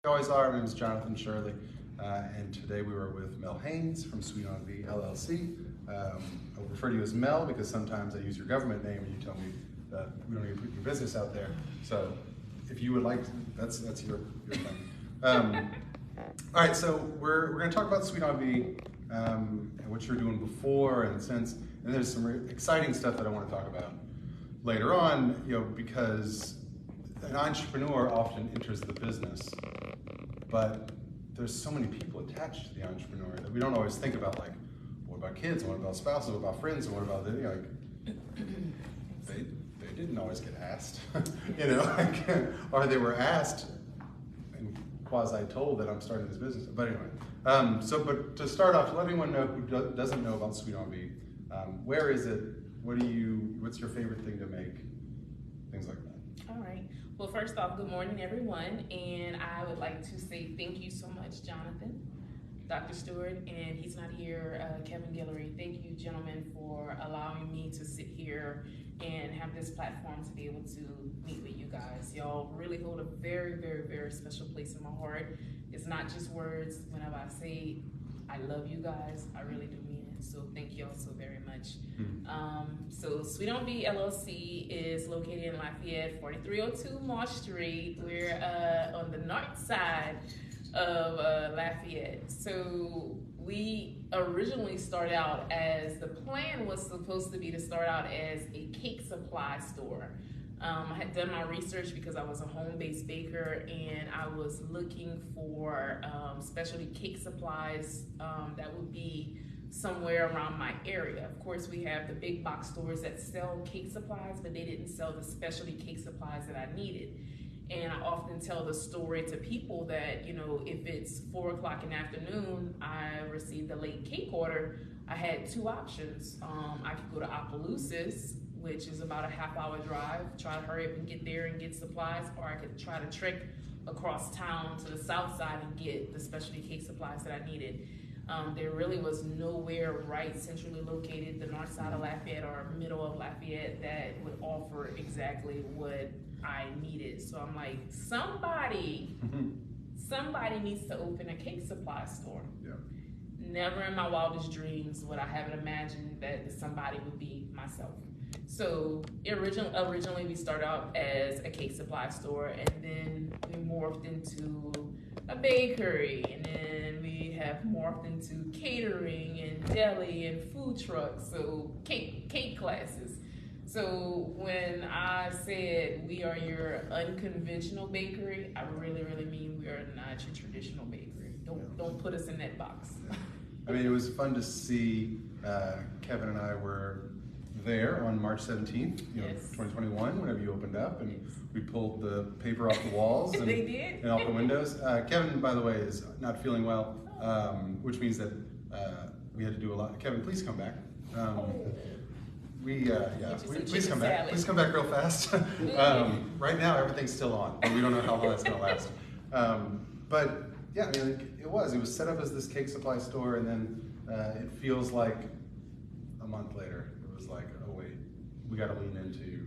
You always are. My name is Jonathan Shirley, and today we were with Mel Haynes from Sweet Envie LLC. I'll refer to you as Mel because sometimes I use your government name and you tell me that we don't even put your business out there. So if you would like to, that's your thing. All right, so we're going to talk about Sweet Envie and what you were doing before and since, and there's some exciting stuff that I want to talk about later on, because an entrepreneur often enters the business, but there's so many people attached to the entrepreneur that we don't always think about, like, what about kids, what about spouses, what about friends, and what about the, they didn't always get asked, or they were asked and quasi-told that I'm starting this business. But anyway, but to start off, to let anyone know who doesn't know about Sweet Envie, where is it? What's your favorite thing to make? Things like that. All right. Well, first off, good morning, everyone. And I would like to say thank you so much, Jonathan, Dr. Stewart, and he's not here, Kevin Guillory. Thank you, gentlemen, for allowing me to sit here and have this platform to be able to meet with you guys. Y'all really hold a very, very, very special place in my heart. It's not just words. Whenever I say I love you guys, I really do mean it. So thank you all so very much. So Sweet Envie LLC is located in Lafayette, 4302 Marsh Street. We're on the north side of Lafayette. So we originally started out as, the plan was supposed to be to start out as a cake supply store. I had done my research because I was a home-based baker and I was looking for specialty cake supplies that would be somewhere around my area. Of course, we have the big box stores that sell cake supplies, but they didn't sell the specialty cake supplies that I needed. And I often tell the story to people that, if it's 4 o'clock in the afternoon, I received a late cake order, I had two options. I could go to Opelousas, which is about a half-hour drive, try to hurry up and get there and get supplies, or I could try to trek across town to the south side and get the specialty cake supplies that I needed. There really was nowhere right centrally located, the north side of Lafayette or middle of Lafayette, that would offer exactly what I needed. So I'm like, somebody needs to open a cake supply store. Yeah. Never in my wildest dreams would I have imagined that somebody would be myself. So originally we started out as a cake supply store, and then we morphed into a bakery, and then we have morphed into catering and deli and food trucks, so cake classes. So when I said we are your unconventional bakery, I really, really mean we are not your traditional bakery. Don't put us in that box. I mean, it was fun to see. Kevin and I were there on March 17th, Yes. 2021, whenever you opened up, and we pulled the paper off the walls and, They did. and off the windows. Kevin, by the way, is not feeling well, which means that we had to do a lot. Kevin, please come back. Please come back. Please come back real fast. Right now, everything's still on, and we don't know how long that's going to last. But yeah, I mean, it was set up as this cake supply store, and then it feels like a month later, it was like, oh wait, we got to lean into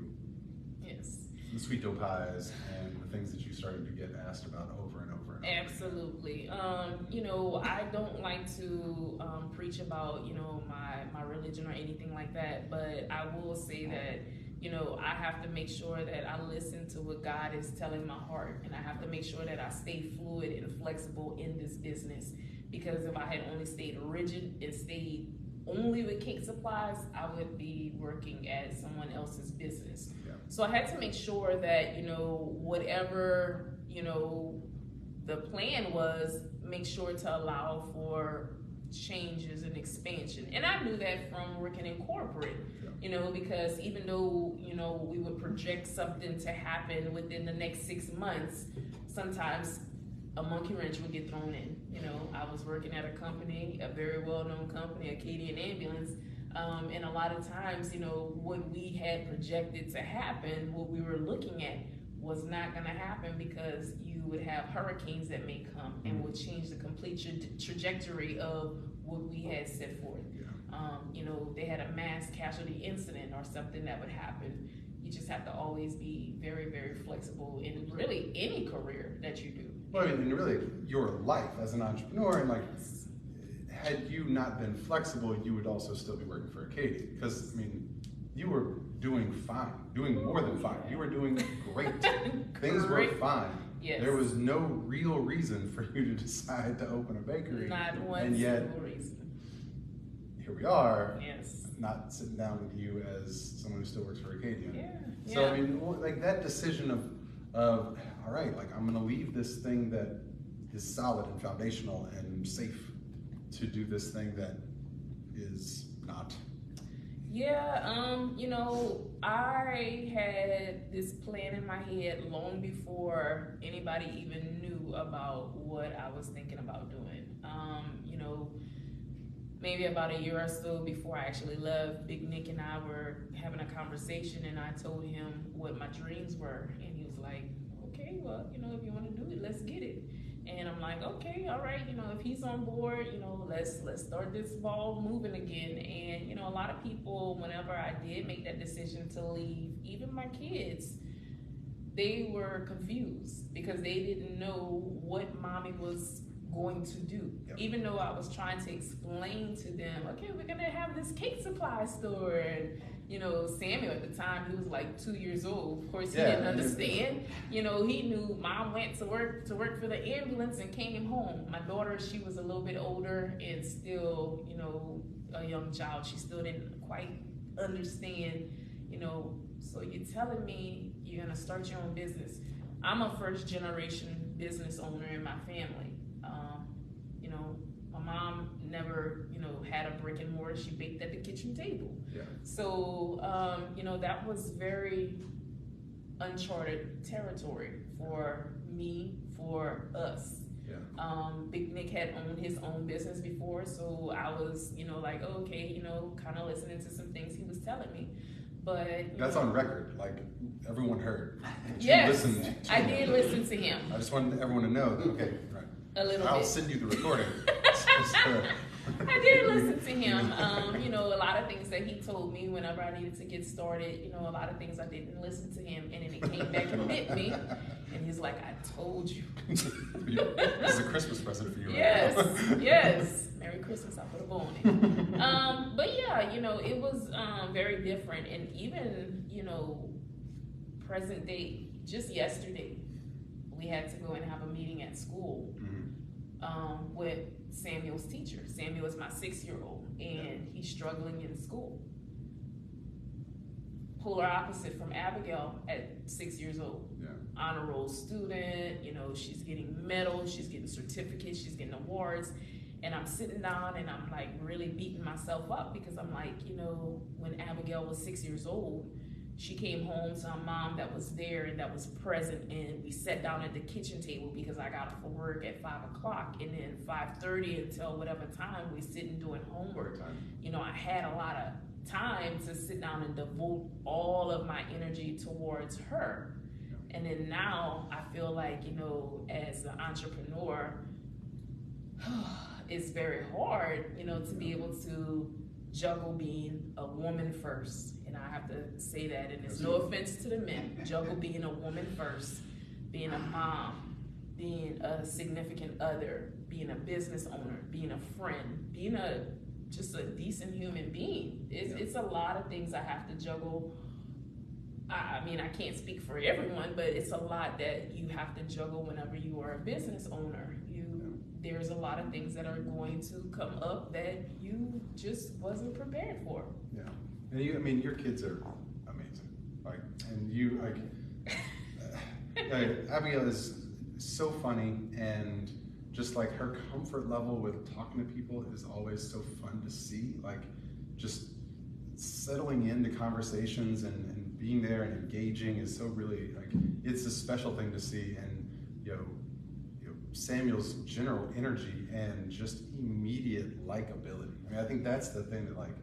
the sweet dough pies and the things that you started to get asked about over and over. Absolutely. I don't like to preach about, my religion or anything like that, but I will say that, I have to make sure that I listen to what God is telling my heart, and I have to make sure that I stay fluid and flexible in this business, because if I had only stayed rigid and stayed only with cake supplies, I would be working at someone else's business. Yeah. So I had to make sure that, whatever, the plan was, make sure to allow for changes and expansion. And I knew that from working in corporate, because even though, we would project something to happen within the next 6 months, sometimes a monkey wrench would get thrown in. I was working at a company, a very well-known company, Acadian Ambulance, and a lot of times, what we had projected to happen, what we were looking at, was not going to happen, because you would have hurricanes that may come and would change the complete trajectory of what we had set forth. Yeah. They had a mass casualty incident or something that would happen. You just have to always be very, very flexible in really any career that you do. Well, I mean, and really, your life as an entrepreneur, and like, had you not been flexible, you would also still be working for Acadia. Because, I mean, you were doing fine, doing more than fine. You were doing great. Things were fine. Yes. There was no real reason for you to decide to open a bakery. Not one and yet, single reason. Here we are. Yes. Not sitting down with you as someone who still works for Acadia. Yeah. So I mean, like that decision of all right, like I'm gonna leave this thing that is solid and foundational and safe to do this thing that is not. Yeah, you know, I had this plan in my head long before anybody even knew about what I was thinking about doing. You know, maybe about a year or so before I actually left, Big Nick and I were having a conversation, and I told him what my dreams were, and he was like, okay, well, you know, if you want to do it, let's get it. And I'm like, okay, all right, you know, if he's on board, you know, let's start this ball moving again. And, you know, a lot of people, whenever I did make that decision to leave, even my kids, they were confused because they didn't know what mommy was going to do. Yep. Even though I was trying to explain to them, okay, we're gonna have this cake supply store, and you know, Samuel at the time, he was like 2 years old. Of course, he didn't understand. You know, he knew mom went to work for the ambulance and came home. My daughter, she was a little bit older and still, you know, a young child. She still didn't quite understand, you know, so you're telling me you're gonna start your own business. I'm a first generation business owner in my family. You know, my mom never, you know, had a brick and mortar. She baked at the kitchen table. Yeah. So, you know, that was very uncharted territory for me, for us. Yeah. Big Nick had owned his own business before, so I was, you know, like, oh, okay, you know, kind of listening to some things he was telling me. But that's on record, like everyone heard. Yes, I did listen to him. I just wanted everyone to know that, okay, right. A little I'll bit. send you the recording. I did listen to him. You know, a lot of things that he told me whenever I needed to get started, you know, a lot of things I didn't listen to him, and then he came back and bit me, and he's like, I told you. This is a Christmas present for you. Yes, right now. yes. Merry Christmas, I put a bow on it. But yeah, you know, it was very different, and even, you know, present day, just yesterday, we had to go and have a meeting at school. With Samuel's teacher. Samuel is my 6-year-old, and he's struggling in school. Polar opposite from Abigail at 6 years old. Yeah. Honor roll student, you know, she's getting medals, she's getting certificates, she's getting awards. And I'm sitting down and I'm like really beating myself up because I'm like, you know, when Abigail was 6 years old, she came home to a mom that was there and that was present, and we sat down at the kitchen table because I got off of work at 5 o'clock, and then 5:30 until whatever time we sitting doing homework. You know, I had a lot of time to sit down and devote all of my energy towards her. And then now I feel like, you know, as an entrepreneur, it's very hard, you know, to be able to juggle being a woman first. And I have to say that, and it's no offense to the men, juggle being a woman first, being a mom, being a significant other, being a business owner, being a friend, being just a decent human being. It's a lot of things I have to juggle. I mean, I can't speak for everyone, but it's a lot that you have to juggle whenever you are a business owner. There's a lot of things that are going to come up that you just wasn't prepared for. Yeah, and I mean, your kids are amazing. Like, and you, like, Abigail is so funny, and just like her comfort level with talking to people is always so fun to see. Like, just settling into conversations and being there and engaging is so really, like, it's a special thing to see. And you know, Samuel's general energy and just immediate likability. I mean, I think that's the thing that, like,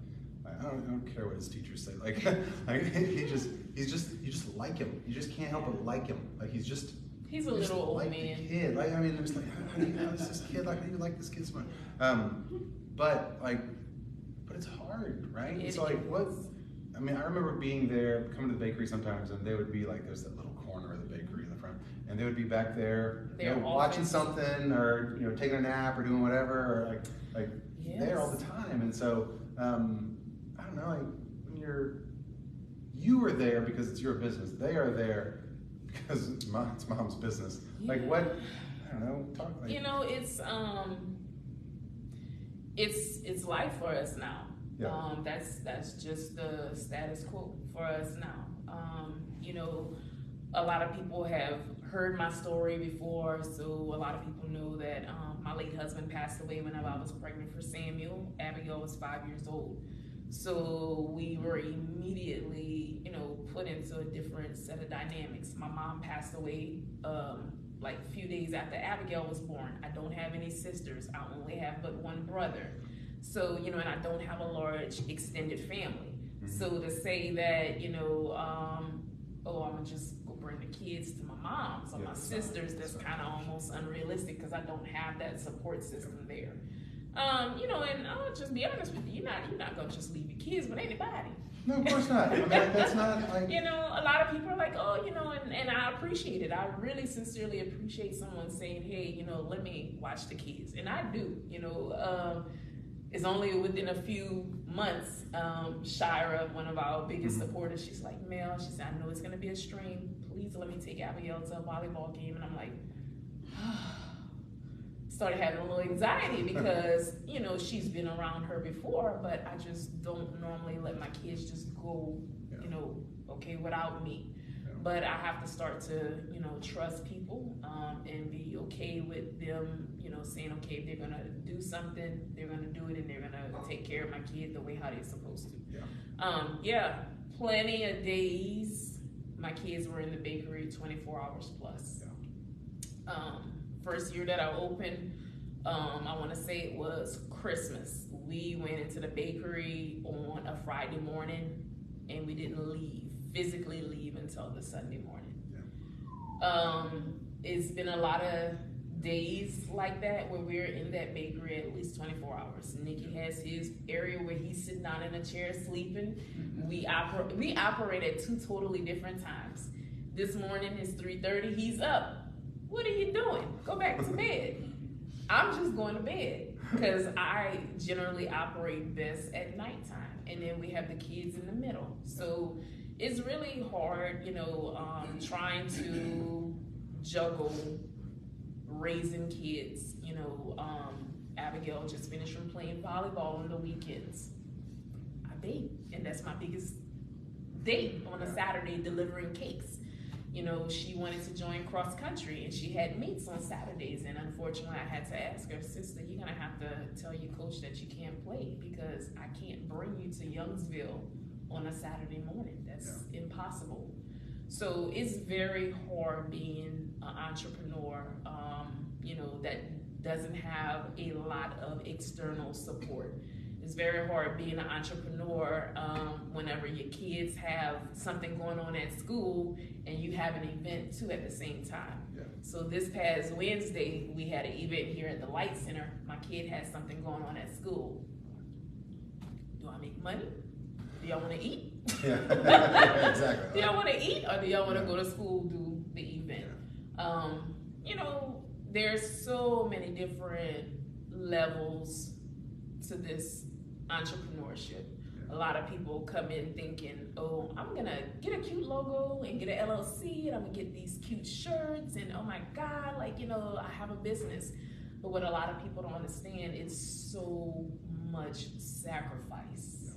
I don't care what his teachers say. Like, you just like him. You just can't help but like him. Like, he's a little old like man. Kid. Like, I mean, it was like, how do you know this kid? Like, how do you like this kid so much? But it's hard, right? So like, what? I mean, I remember being there, coming to the bakery sometimes, and they would be like, there's that little corner of the bakery in the front, and they would be back there, They're watching something, or taking a nap, or doing whatever, or like Yes. there all the time. And so I don't know, like when you are there because it's your business. They are there because it's mom's business. Yeah. Like what? I don't know. Talk like, it's life for us now. Yeah. That's just the status quo for us now. A lot of people have heard my story before, so a lot of people know that my late husband passed away whenever I was pregnant for Samuel. Abigail was 5 years old. So we were immediately, put into a different set of dynamics. My mom passed away like a few days after Abigail was born. I don't have any sisters. I only have but one brother. So, and I don't have a large extended family. Mm-hmm. So to say that, I'm gonna just go bring the kids to my mom's or my sisters, that's kind of almost unrealistic because I don't have that support system there. And I'll just be honest with you, you're not gonna just leave your kids with anybody. No, of course not. I mean, that's not like... a lot of people are like, and I appreciate it. I really sincerely appreciate someone saying, hey, let me watch the kids. And I do, it's only within a few months, Shira, one of our biggest supporters, she's like, Mel, she said, I know it's gonna be a strain. Please let me take Abigail to a volleyball game. And I'm like, started having a little anxiety because, she's been around her before, but I just don't normally let my kids just go, okay, without me. Yeah. But I have to start to, trust people and be okay with them, saying, okay, if they're gonna do something, they're gonna do it, and they're gonna take care of my kid the way how they're supposed to. Yeah. Plenty of days my kids were in the bakery 24 hours plus. Yeah. First year that I opened, I want to say it was Christmas. We went into the bakery on a Friday morning, and we didn't physically leave until the Sunday morning. Yeah. It's been a lot of days like that where we're in that bakery at least 24 hours. Nikki has his area where he's sitting down in a chair sleeping. We operate at two totally different times. This morning it's 3:30, he's up. What are you doing? Go back to bed. I'm just going to bed because I generally operate best at nighttime, and then we have the kids in the middle. So it's really hard, trying to juggle raising kids. Abigail just finished from playing volleyball on the weekends. I bake, and that's my biggest date on a Saturday, delivering cakes. She wanted to join cross country, and she had meets on Saturdays, and unfortunately I had to ask her, sister, you're gonna have to tell your coach that you can't play because I can't bring you to Youngsville on a Saturday morning. That's impossible. So it's very hard being an entrepreneur, that doesn't have a lot of external support. It's very hard being an entrepreneur whenever your kids have something going on at school and you have an event too at the same time. Yeah. So this past Wednesday, we had an event here at the Light Center. My kid had something going on at school. Do I make money? Do y'all want to eat? Yeah, exactly. Do y'all want to eat, or do y'all want to go to school, do the event? There's so many different levels to this entrepreneurship. A lot of people come in thinking, oh, I'm gonna get a cute logo and get an LLC, and I'm gonna get these cute shirts, and oh my God, I have a business. But what a lot of people don't understand, it's so much sacrifice.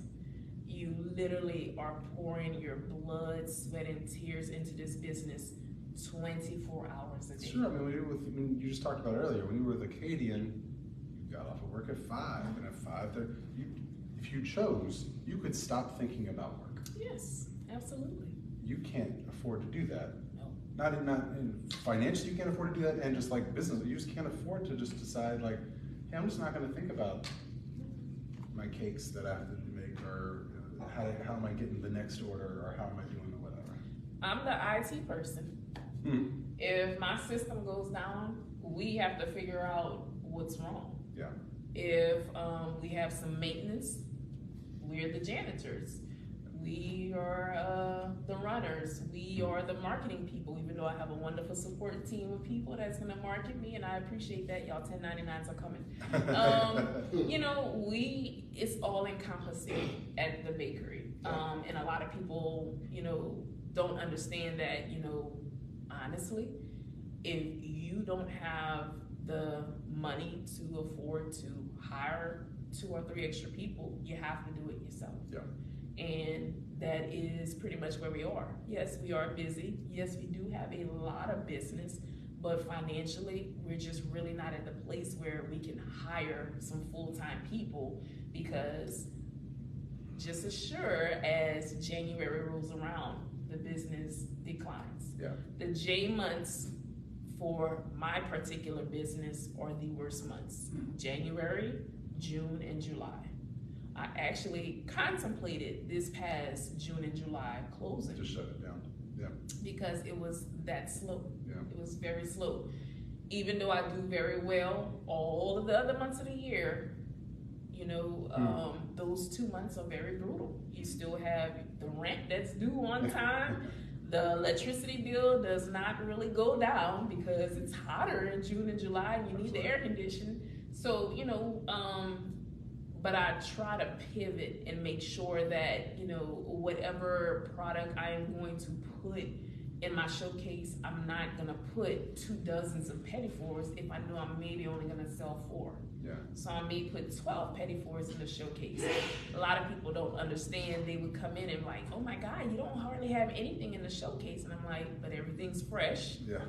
You literally are pouring your blood, sweat, and tears into this business 24 hours a day. Sure, you just talked about earlier, when you were with Acadian, you got off of work at 5, and at 5, if you chose, you could stop thinking about work. Yes, absolutely. You can't afford to do that. No. Not in financially, you can't afford to do that, and just like business, you just can't afford to just decide like, hey, I'm just not going to think about my cakes that I have to make, or how am I getting the next order, or how am I doing or whatever. I'm the IT person. If my system goes down, we have to figure out what's wrong. Yeah. If we have some maintenance, we're the janitors. We are the runners. We are the marketing people, even though I have a wonderful support team of people that's gonna market me, and I appreciate that. Y'all 1099s are coming. You know, it's all encompassing at the bakery. And a lot of people, you know, don't understand that, you know, honestly, if you don't have the money to afford to hire 2 or 3 extra people, you have to do it yourself. Yeah. And that is pretty much where we are. Yes, we are busy. Yes, we do have a lot of business, but financially, we're just really not at the place where we can hire some full-time people, because just as sure as January rolls around, the business declines. Yeah. The J months for my particular business are the worst months. January, June, and July. I actually contemplated this past June and July closing. Just shut it down. Yeah. Because it was that slow. Yeah. It was very slow. Even though I do very well all of the other months of the year, you know, those 2 months are very brutal. You still have the rent that's due on time. The electricity bill does not really go down because it's hotter in June and July and you need the air conditioning. So, you know, but I try to pivot and make sure that, you know, whatever product I am going to put in my showcase, I'm not gonna put 2 dozens of petit fours if I know I'm maybe only gonna sell 4. Yeah. So I may put 12 petit fours in the showcase. A lot of people don't understand. They would come in and like, oh my God, you don't hardly have anything in the showcase. And I'm like, but everything's fresh. Yeah.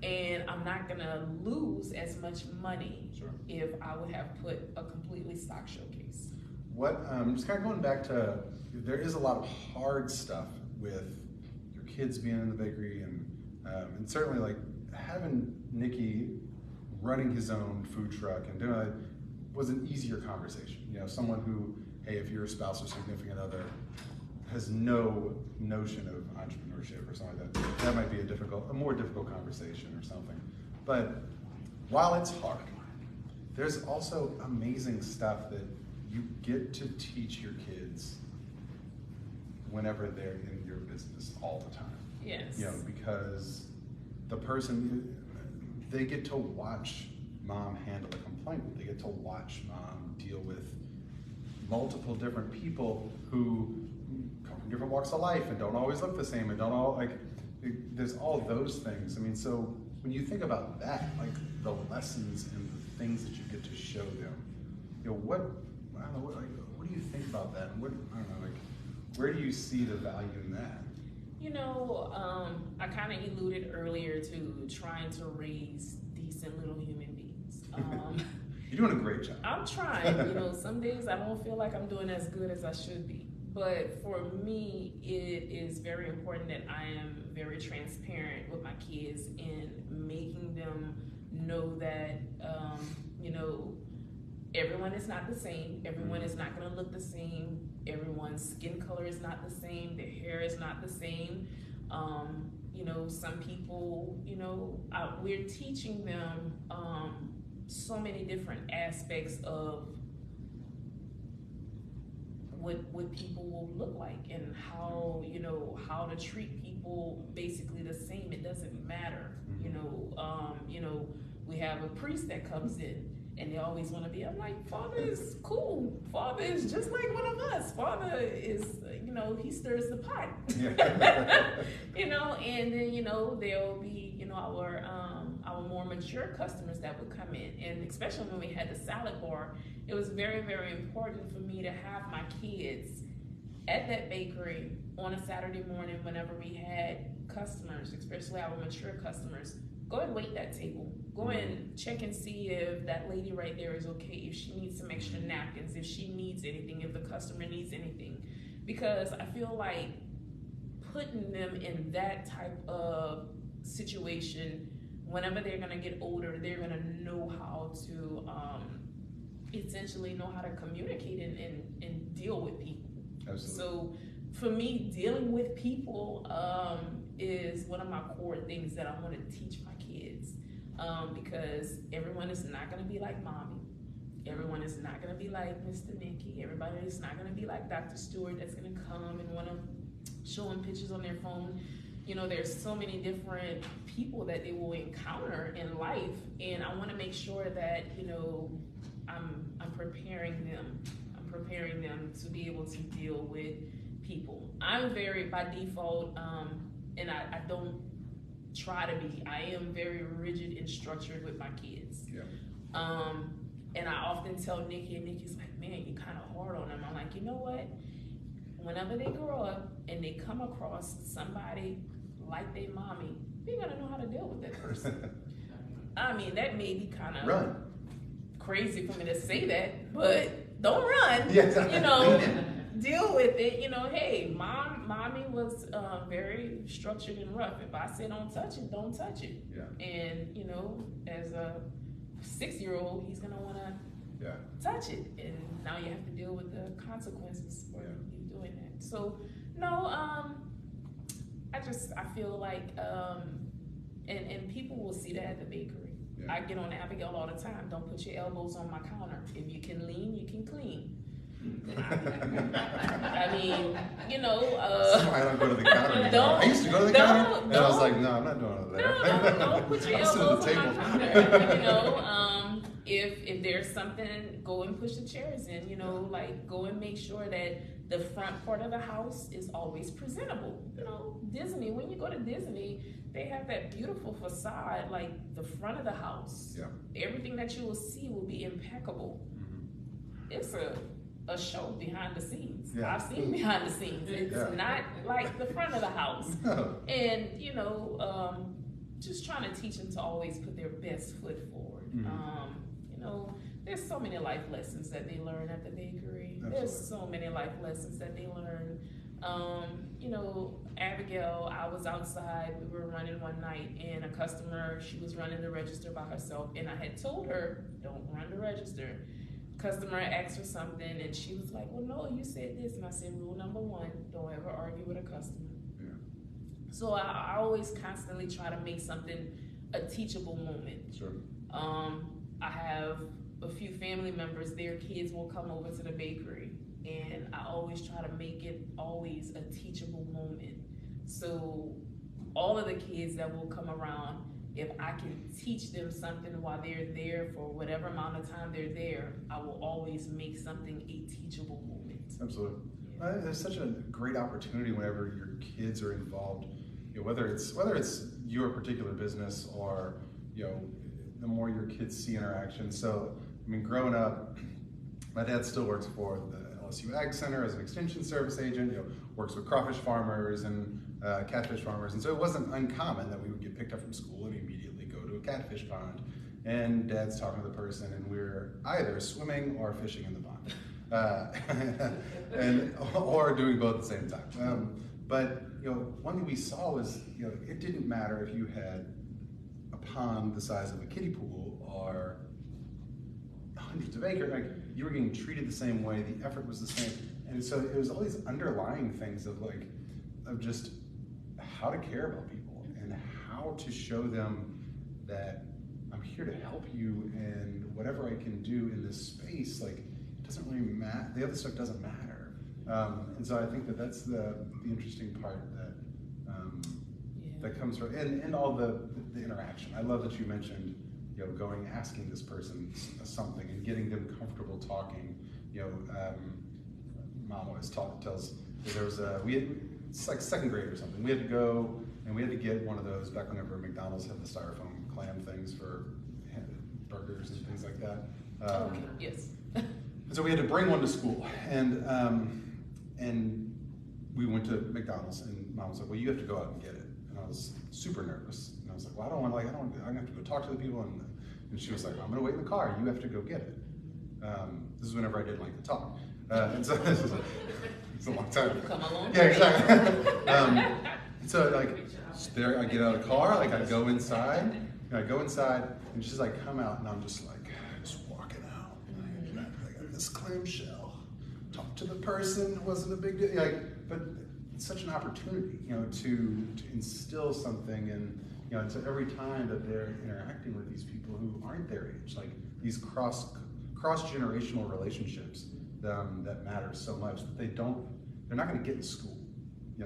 And I'm not gonna lose as much money Sure. if I would have put a completely stocked showcase. What, just kind of going back to, there is a lot of hard stuff with your kids being in the bakery, and certainly like having Nicky running his own food truck and doing it was an easier conversation. You know, someone who, hey, if your spouse or significant other has no notion of entrepreneurship or something like that, that might be a more difficult conversation or something. But while it's hard, there's also amazing stuff that you get to teach your kids whenever they're in your business all the time. Yes. You know, because the person, they get to watch mom handle a complaint. They get to watch mom deal with multiple different people who come from different walks of life and don't always look the same and don't all, like, there's all those things. I mean, so when you think about that, like the lessons and the things that you get to show them, you know, what do you think about that? And what, I don't know, like, where do you see the value in that? You know, I kind of alluded earlier to trying to raise decent little human beings. You're doing a great job. I'm trying. You know, some days I don't feel like I'm doing as good as I should be. But for me, it is very important that I am very transparent with my kids in making them know that, you know, everyone is not the same. Everyone is not going to look the same. Everyone's skin color is not the same. Their hair is not the same. You know, some people, you know, we're teaching them so many different aspects of what people will look like and how, you know, how to treat people basically the same. It doesn't matter. You know, we have a priest that comes in and they always want to be, I'm like, Father is cool. Father is just like one of us. Father is, you know, he stirs the pot. Yeah. You know, and then, you know, there'll be, you know, our more mature customers that would come in. And especially when we had the salad bar, it was very, very important for me to have my kids at that bakery on a Saturday morning whenever we had customers, especially our mature customers. Go and wait that table. Go and check and see if that lady right there is okay, if she needs some extra napkins, if she needs anything, if the customer needs anything. Because I feel like putting them in that type of situation, whenever they're gonna get older, they're gonna know how to essentially know how to communicate and deal with people. Absolutely. So for me, dealing with people is one of my core things that I want to teach my kids, because everyone is not going to be like mommy. Everyone is not gonna be like Mr. Nicky. Everybody is not gonna be like Dr. Stewart that's gonna come and wanna show them pictures on their phone. You know, there's so many different people that they will encounter in life, and I wanna make sure that, you know, I'm preparing them. I'm preparing them to be able to deal with people. I'm very, by default, and I don't try to be, I am very rigid and structured with my kids. Yeah. And I often tell Nikki, and Nikki's like, man, you're kind of hard on them. I'm like, you know what? Whenever they grow up and they come across somebody like their mommy, they're gonna know how to deal with that person. I mean, that may be kind of crazy for me to say that, but don't run. Yeah. You know, deal with it. You know, hey, mommy was very structured and rough. If I say don't touch it, don't touch it. Yeah. And you know, as a 6-year-old, he's gonna wanna touch it, and now you have to deal with the consequences for you doing that. So no, I feel like, and people will see that at the bakery. Yeah. I get on Abigail all the time. Don't put your elbows on my counter. If you can lean, you can clean. I mean, you know. I don't go to the counter anymore. I used to go to the counter, and I was like, no, I'm not doing it there. Don't put your elbows on my counter. You know, if there's something, go and push the chairs in. You know, like go and make sure that the front part of the house is always presentable. You know, Disney. When you go to Disney, they have that beautiful facade, like the front of the house. Yeah. Everything that you will see will be impeccable. Mm-hmm. It's a show behind the scenes. Yeah. I've seen behind the scenes. It's not like the front of the house. And you know, just trying to teach them to always put their best foot forward. Mm-hmm. You know, there's so many life lessons that they learn at the bakery. Absolutely. There's so many life lessons that they learn. You know, Abigail, I was outside, we were running one night, and a customer, she was running the register by herself, and I had told her, don't run the register. Customer asked her something, and she was like, well, no, you said this. And I said, rule number 1, don't ever argue with a customer. Yeah. So I always constantly try to make something a teachable moment. Sure. I have a few family members, their kids will come over to the bakery, and I always try to make it always a teachable moment. So all of the kids that will come around, if I can teach them something while they're there for whatever amount of time they're there, I will always make something a teachable moment. Absolutely. Yeah. There's such a great opportunity whenever your kids are involved, you know, whether it's your particular business or, you know, the more your kids see interaction. So, I mean, growing up, my dad still works for the LSU Ag Center as an extension service agent, you know, works with crawfish farmers and catfish farmers. And so it wasn't uncommon that we would get picked up from school and immediately go to a catfish pond. And Dad's talking to the person, and we're either swimming or fishing in the pond, or doing both at the same time. But you know, one thing we saw was, you know, it didn't matter if you had a pond the size of a kiddie pool or hundreds of acres. Like, you were getting treated the same way. The effort was the same, and so it was all these underlying things of just how to care about people and how to show them that I'm here to help you, and whatever I can do in this space, like, it doesn't really matter. The other stuff doesn't matter. And so I think that that's the interesting part that comes from, and all the interaction. I love that you mentioned, you know, going, asking this person something and getting them comfortable talking. You know, Mom always tells, there was it's like 2nd grade or something. We had to go and we had to get one of those, back whenever McDonald's had the styrofoam clam things for burgers and things like that. Okay. Yes. So we had to bring one to school, and we went to McDonald's, and Mom was like, well, you have to go out and get it. And I was super nervous. And I was like, well, I'm gonna have to go talk to the people. And she was like, I'm gonna wait in the car. You have to go get it. This is whenever I didn't like to talk. And so this was it's a long time ago. Come along. Yeah, exactly. So like, there I get out of the car, like I go inside, and she's like, come out, and I'm just walking out. I got this clamshell. Talk to the person, wasn't a big deal. Like, but it's such an opportunity, you know, to instill something, and you know, to every time that they're interacting with these people who aren't their age, like these cross cross-generational relationships that matter so much that they're not going to get in school.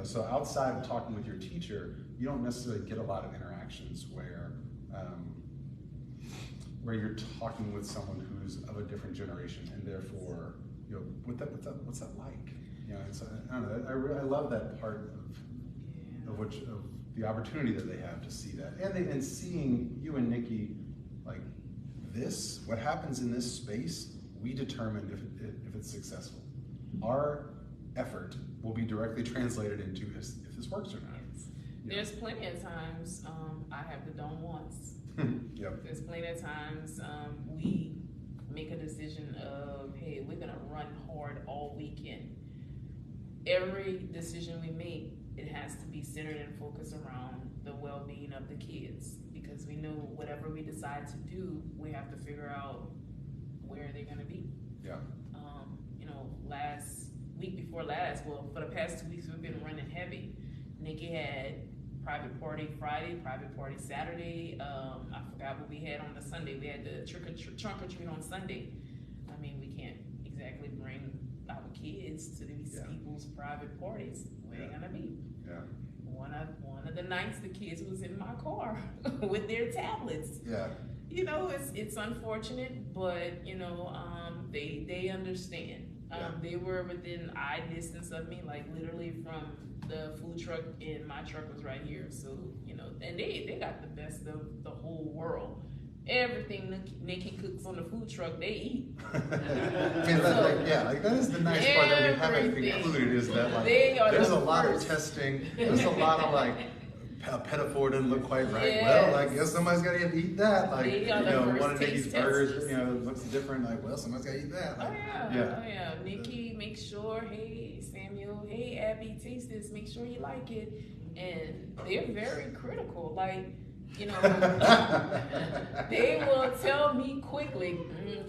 So outside of talking with your teacher, you don't necessarily get a lot of interactions where you're talking with someone who's of a different generation, and therefore, what's that like? I don't know. I love that part of the opportunity that they have to see that, and seeing you and Nikki, like this, what happens in this space, we determine if it's successful. Our effort will be directly translated into if this works or not. Yes. There's plenty of times I have the don't wants. Yep. There's plenty of times we make a decision of, hey, we're gonna run hard all weekend. Every decision we make, it has to be centered and focused around the well-being of the kids, because we know whatever we decide to do, we have to figure out where they're gonna be. Yeah. Week before last, well, for the past 2 weeks, we've been running heavy. Nikki had private party Friday, private party Saturday. I forgot what we had on the Sunday. We had the trunk or treat on Sunday. I mean, we can't exactly bring our kids to these people's private parties. Where they gonna be? Yeah. One of the nights, the kids was in my car with their tablets. Yeah. It's unfortunate, but they understand. They were within eye distance of me, like literally from the food truck, and my truck was right here. So, and they got the best of the whole world. Everything Nikki cooks on the food truck, they eat. That is the nice part that we haven't included, is that there's a lot of testing, there's a lot of Pettifor didn't look quite right. Yes. Well, I guess somebody's got to eat that. One of Nikki's burgers, looks different. Somebody's got to eat that. Oh yeah. Nikki, make sure. Hey Samuel. Hey Abby, taste this. Make sure you like it. And they're very critical. They will tell me quickly,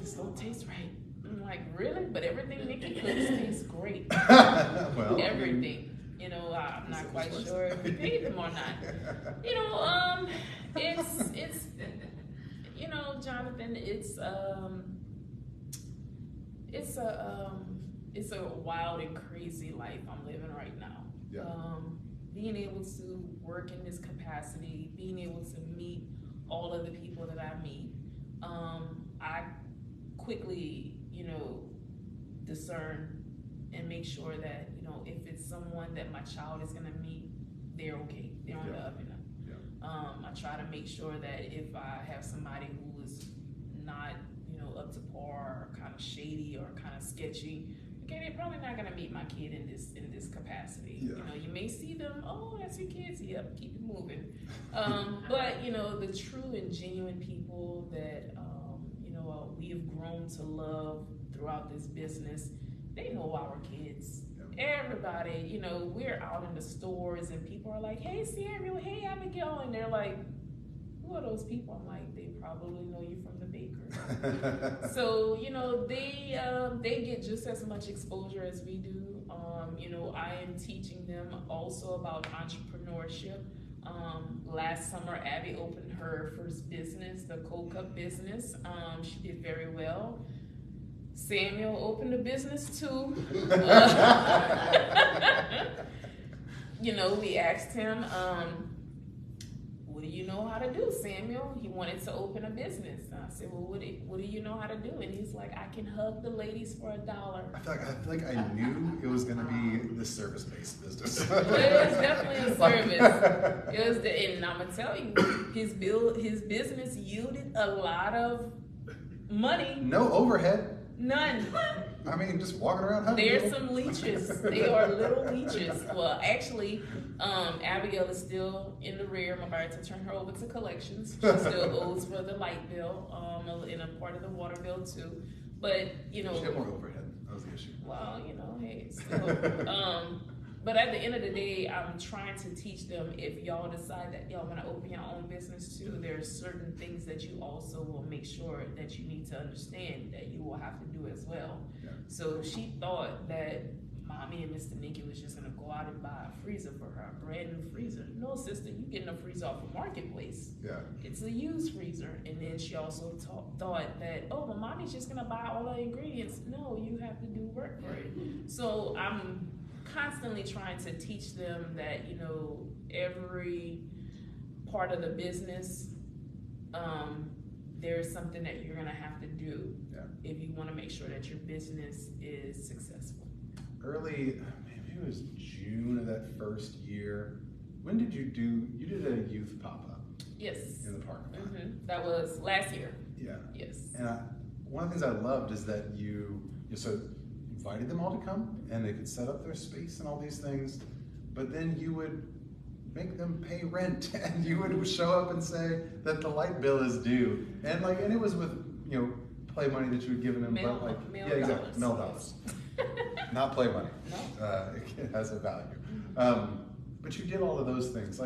this don't taste right. I'm like, really? But everything Nikki cooks tastes great. Well, everything. I'm not quite sure if we paid them or not. It's Jonathan, it's a wild and crazy life I'm living right now. Yeah. Being able to work in this capacity, being able to meet all of the people that I meet, I quickly, discern and make sure that, if it's someone that my child is gonna meet, they're okay. They're on the up and up. Yeah. I try to make sure that if I have somebody who is not, up to par, or kind of shady or kind of sketchy, okay, they're probably not gonna meet my kid in this capacity. Yeah. You may see them, oh, that's your kids, yep, keep it moving. But the true and genuine people that we have grown to love throughout this business, they know our kids. Yeah. Everybody, we're out in the stores and people are like, hey Samuel, hey Abigail, and they're like, who are those people? I'm like, they probably know you from the bakery. So, they get just as much exposure as we do. I am teaching them also about entrepreneurship. Last summer, Abby opened her first business, the Cold Cup business. She did very well. Samuel opened a business too. We asked him, what do you know how to do, Samuel? He wanted to open a business. I said, well, what do you know how to do? And he's like, I can hug the ladies for $1. I feel like I knew it was going to be the service-based business. It was definitely a service. And I'm gonna tell you, his business yielded a lot of money. No overhead. None. I mean, just walking around hugging There's people. some leeches. They are little leeches. Well, actually, Abigail is still in the rear. I'm about to turn her over to collections. She still owes for the light bill, and a part of the water bill too. But She had more overhead. That was the issue. Well, hey, still. But at the end of the day, I'm trying to teach them, if y'all decide that y'all want to open your own business too, there's certain things that you also will make sure that you need to understand that you will have to do as well. Yeah. So she thought that Mommy and Mr. Nicky was just gonna go out and buy a freezer for her, a brand new freezer. No, sister, you getting a freezer off a marketplace. Yeah. It's a used freezer. And then she also thought that, oh, well, mommy's just gonna buy all the ingredients. No, you have to do work for it. So I'm constantly trying to teach them that, you know, every part of the business, there's something that you're gonna have to do if you wanna make sure that your business is successful. Early, maybe it was June of that first year. When did you did a youth pop-up? Yes. In the park. That was last year. Yeah. Yes. And one of the things I loved is that you invited them all to come and they could set up their space and all these things, but then you would make them pay rent and you would show up and say that the light bill is due. And it was with, play money that you had given them, Mel exactly, Mel dollars. Not play money. No. It has a value. But you did all of those things.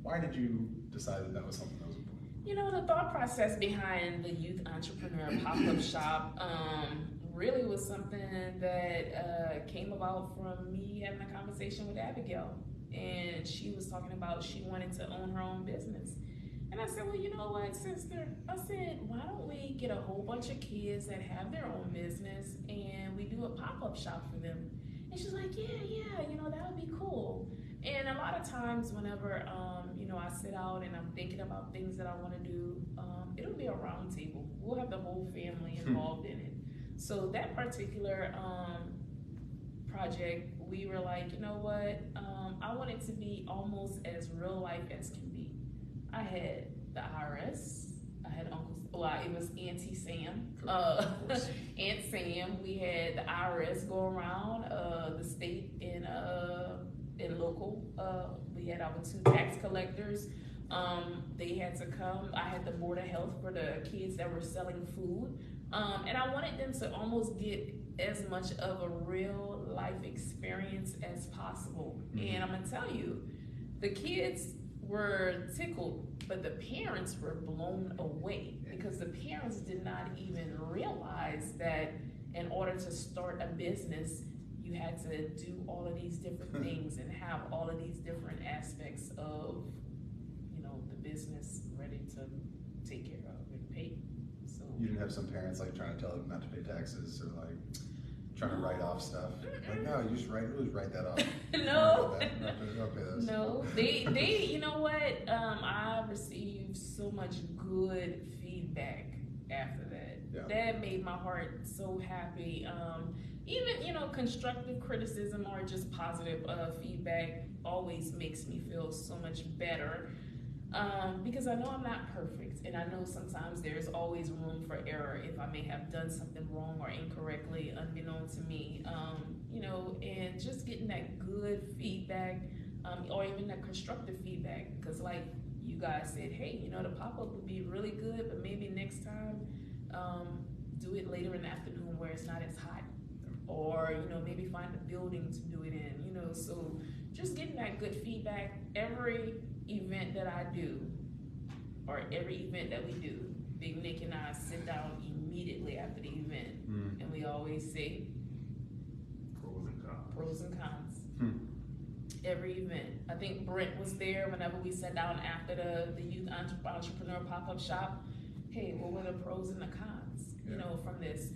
Why did you decide that was something that was important? You know, the thought process behind the Youth Entrepreneur Pop-Up Shop really was something that came about from me having a conversation with Abigail. And she was talking about she wanted to own her own business. And I said, well, you know what, sister? I said, why don't we get a whole bunch of kids that have their own business and we do a pop-up shop for them? And she's like, yeah, that would be cool. And a lot of times whenever, I sit out and I'm thinking about things that I want to do, it'll be a round table. We'll have the whole family involved in it. So that particular project, we were like, you know what? I want it to be almost as real life as can be. I had the IRS. I had it was Auntie Sam, Aunt Sam. We had the IRS go around, the state and local. We had our 2 tax collectors. They had to come. I had the Board of Health for the kids that were selling food. And I wanted them to almost get as much of a real life experience as possible. And I'm gonna tell you, the kids were tickled, but the parents were blown away because the parents did not even realize that in order to start a business, you had to do all of these different things and have all of these different aspects of, the business ready to take care of and pay. So you didn't have some parents trying to tell them not to pay taxes or trying to write off stuff. No, you just write that off. No. Don't pay those. No, they, you know what? I received so much good feedback after that. Yeah. That made my heart so happy. Even, constructive criticism or just positive feedback always makes me feel so much better. Because I know I'm not perfect, and I know sometimes there's always room for error if I may have done something wrong or incorrectly unbeknown to me, and just getting that good feedback, or even that constructive feedback, because like you guys said, hey, the pop-up would be really good, but maybe next time, do it later in the afternoon where it's not as hot, or, maybe find a building to do it in, so just getting that good feedback. Every event that I do, or every event that we do, Big Nick and I sit down immediately after the event, and we always say pros and cons. Every event. I think Brent was there whenever we sat down after the Youth Entrepreneur Pop-Up Shop. Hey, what were the pros and the cons, from this?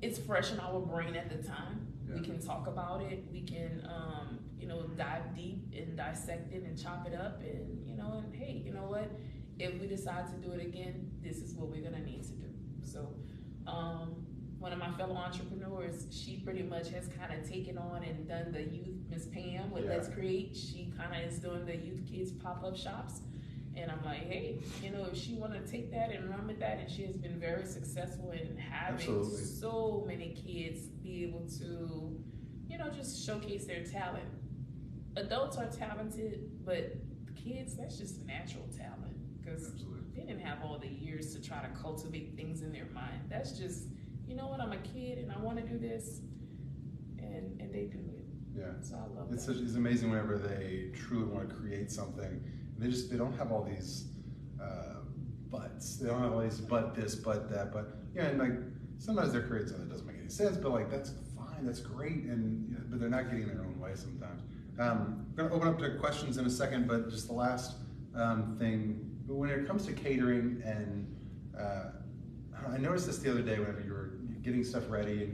It's fresh in our brain at the time. We can talk about it. We can, dive deep and dissect it and chop it up, and and hey, you know what? If we decide to do it again, this is what we're gonna need to do. So, one of my fellow entrepreneurs, she pretty much has kind of taken on and done the youth, Miss Pam with Let's Create. She kind of is doing the youth kids pop-up shops. And I'm like, hey, if she want to take that and run with that, and she has been very successful in having so many kids be able to, just showcase their talent. Adults are talented, but kids, that's just natural talent, because they didn't have all the years to try to cultivate things in their mind. That's just, I'm a kid and I want to do this, and they do it. Yeah. So I love that. It's amazing whenever they truly want to create something. They don't have all these buts. They don't have all these but this, but that, but and sometimes they're creating something that doesn't make any sense, but like that's fine, that's great, and you know, but they're not getting their own way sometimes. I'm going to open up to questions in a second, but just the last thing, when it comes to catering, and I noticed this the other day whenever you were getting stuff ready,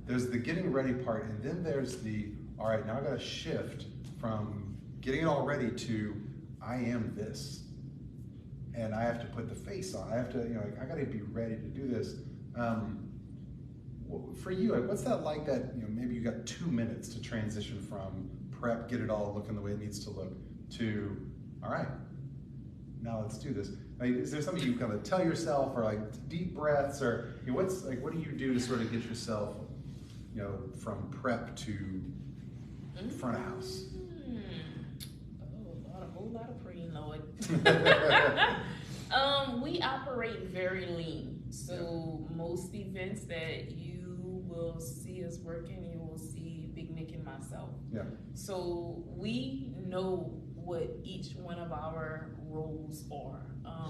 there's the getting ready part, and then there's the, all right, now I got to shift from getting it all ready to I am this, and I have to put the face on. I have to, you know, like, I got to be ready to do this. For you, like, what's that like? That, you know, maybe you got 2 minutes to transition from prep, get it all looking the way it needs to look, to all right, now let's do this. Like, is there something you kind of tell yourself, or like deep breaths, or you know, what do you do to sort of get yourself, you know, from prep to front of house? Oh, a whole lot of praying, Lord. We operate very lean, so most events that you will see us working, you will see Big Nick and myself. Yeah. So we know what each one of our roles are.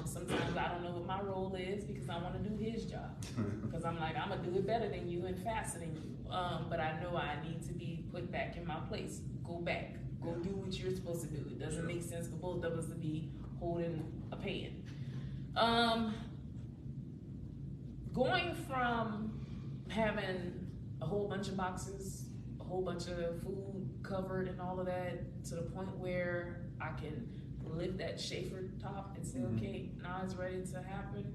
Sometimes I don't know what my role is because I want to do his job. Because I'm like, I'm going to do it better than you and faster than you. But I know I need to be put back in my place. Go back. Go do what you're supposed to do. It doesn't make sense for both of us to be holding a pan. Going from having a whole bunch of boxes, a whole bunch of food covered and all of that, to the point where I can lift that Schaefer top and say, okay, now it's ready to happen,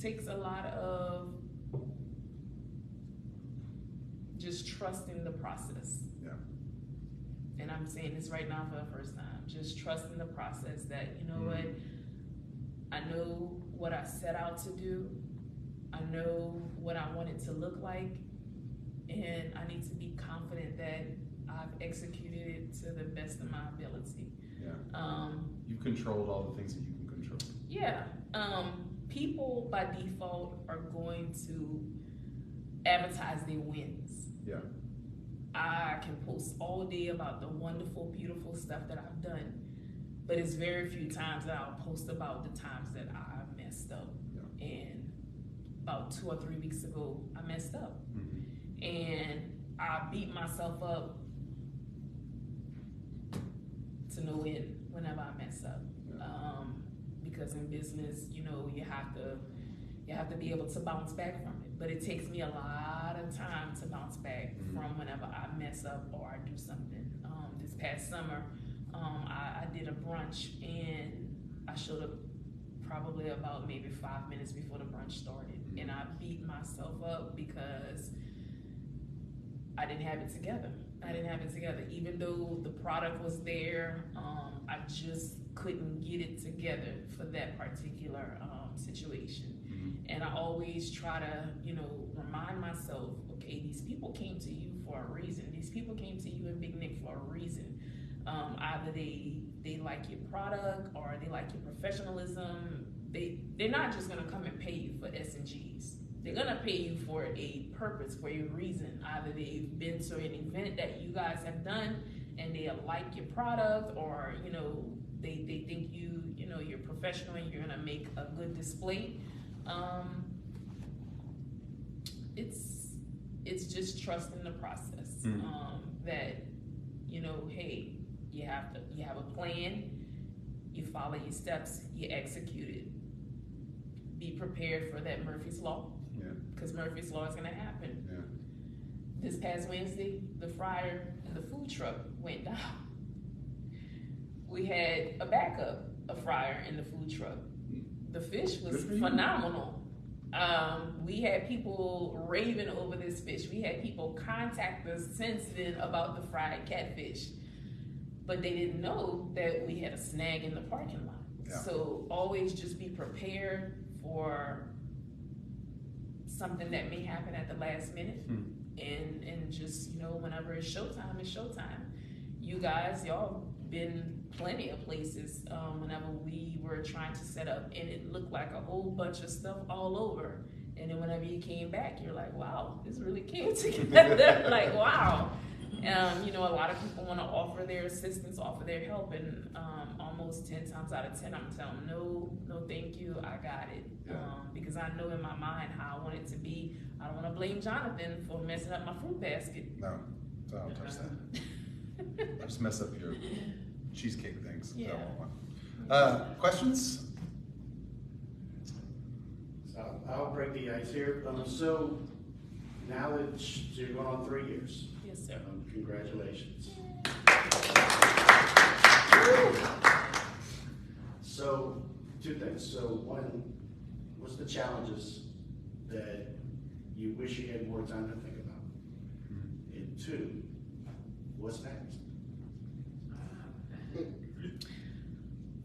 takes a lot of just trusting the process. Yeah. And I'm saying this right now for the first time, just trusting the process that, you know what, I know what I set out to do, I know what I want it to look like, and I need to be confident that I've executed it to the best of my ability. Yeah. You've controlled all the things that you can control. Yeah. People by default are going to advertise their wins. Yeah. I can post all day about the wonderful, beautiful stuff that I've done, but it's very few times that I'll post about the times that I messed up. Yeah. And about 2 or 3 weeks ago, I messed up. And I beat myself up to no end whenever I mess up. Because in business, you know, you have to be able to bounce back from it. But it takes me a lot of time to bounce back from whenever I mess up or I do something. This past summer, I did a brunch, and I showed up probably about maybe 5 minutes before the brunch started. And I beat myself up because I didn't have it together. Even though the product was there, I just couldn't get it together for that particular situation. And I always try to, you know, remind myself, okay, these people came to you for a reason. These people came to you and Big Nick for a reason. Either they like your product or they like your professionalism. They're not just gonna come and pay you for S&Gs. They're gonna pay you for a purpose, for a reason. Either they've been to an event that you guys have done and they like your product, or you know, they think you know, you're professional and you're gonna make a good display. It's just trusting the process. That, you know, hey, you have a plan, you follow your steps, you execute it. Be prepared for that Murphy's Law. Yeah. Because Murphy's Law is gonna happen. Yeah. This past Wednesday, the fryer and the food truck went down. We had a backup, a fryer in the food truck. The fish was phenomenal. We had people raving over this fish. We had people contact us since then about the fried catfish. But they didn't know that we had a snag in the parking lot. Yeah. So always just be prepared for something that may happen at the last minute. And just, you know, whenever it's showtime, it's showtime. You guys, y'all been plenty of places whenever we were trying to set up, and it looked like a whole bunch of stuff all over. And then whenever you came back, you're like, wow, this really came together. Like, wow. You know, a lot of people want to offer their assistance, offer their help, and almost almost 10 times out of 10, I'm telling them, no, thank you, I got it. Yeah. Because I know in my mind how I want it to be. I don't want to blame Jonathan for messing up my fruit basket. No, so I don't touch that. I just mess up your cheesecake things. Yeah. Questions? So I'll break the ice here. So now that you're going on 3 years. Yes, sir. Congratulations. So, 2 things. So, one, what's the challenges that you wish you had more time to think about? And 2, what's next?